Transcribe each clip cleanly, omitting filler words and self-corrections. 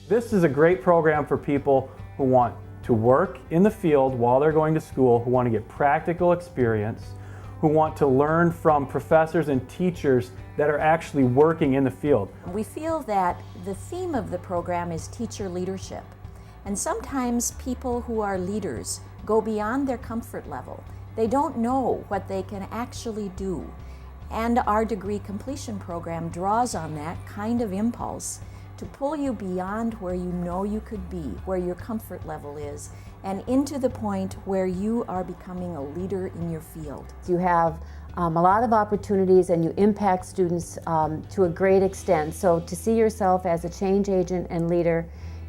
This is a great program for people who want to work in the field while they're going to school, who want to get practical experience, who want to learn from professors and teachers that are actually working in the field. We feel that the theme of the program is teacher leadership. And sometimes people who are leaders go beyond their comfort level. They don't know what they can actually do. And our degree completion program draws on that kind of impulse to pull you beyond where you know you could be, where your comfort level is, and into the point where you are becoming a leader in your field. You have a lot of opportunities and you impact students to a great extent. So to see yourself as a change agent and leader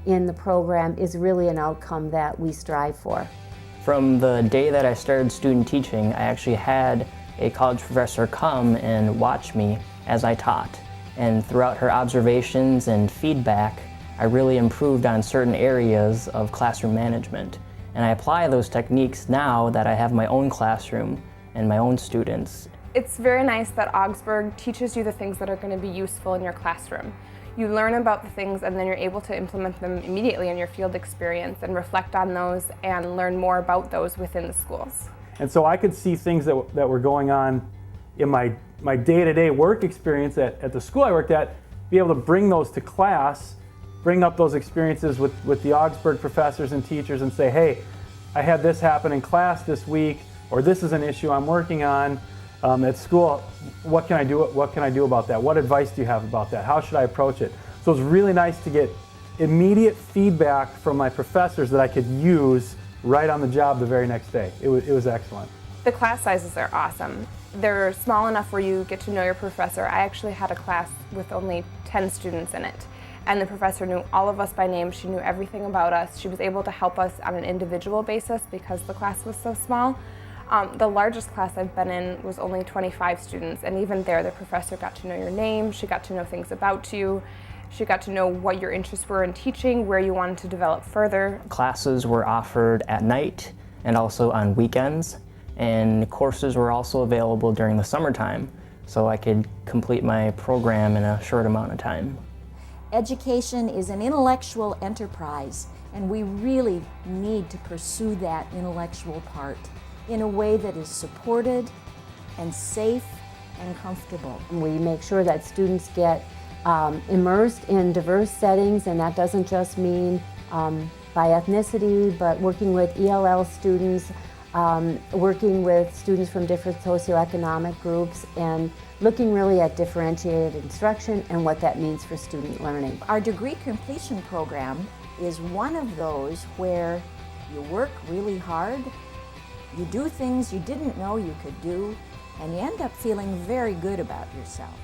in the program is really an outcome that we strive for. From the day that I started student teaching, I actually had a college professor come and watch me as I taught. And throughout her observations and feedback, I really improved on certain areas of classroom management. And I apply those techniques now that I have my own classroom and my own students. It's very nice that Augsburg teaches you the things that are going to be useful in your classroom. You learn about the things and then you're able to implement them immediately in your field experience and reflect on those and learn more about those within the schools. And so I could see things that were going on in my day-to-day work experience at the school I worked at, be able to bring those to class, bring up those experiences with the Augsburg professors and teachers and say, hey, I had this happen in class this week, or this is an issue I'm working on at school. What can I do about that? What advice do you have about that? How should I approach it? So it's really nice to get immediate feedback from my professors that I could use right on the job the very next day. It was excellent. The class sizes are awesome. They're small enough where you get to know your professor. I actually had a class with only 10 students in it. And the professor knew all of us by name. She knew everything about us. She was able to help us on an individual basis because the class was so small. The largest class I've been in was only 25 students, and even there the professor got to know your name, she got to know things about you, she got to know what your interests were in teaching, where you wanted to develop further. Classes were offered at night and also on weekends, and courses were also available during the summertime, so I could complete my program in a short amount of time. Education is an intellectual enterprise, and we really need to pursue that intellectual part in a way that is supported and safe and comfortable. We make sure that students get immersed in diverse settings, and that doesn't just mean by ethnicity, but working with ELL students, working with students from different socioeconomic groups, and looking really at differentiated instruction and what that means for student learning. Our degree completion program is one of those where you work really hard, you do things you didn't know you could do, and you end up feeling very good about yourself.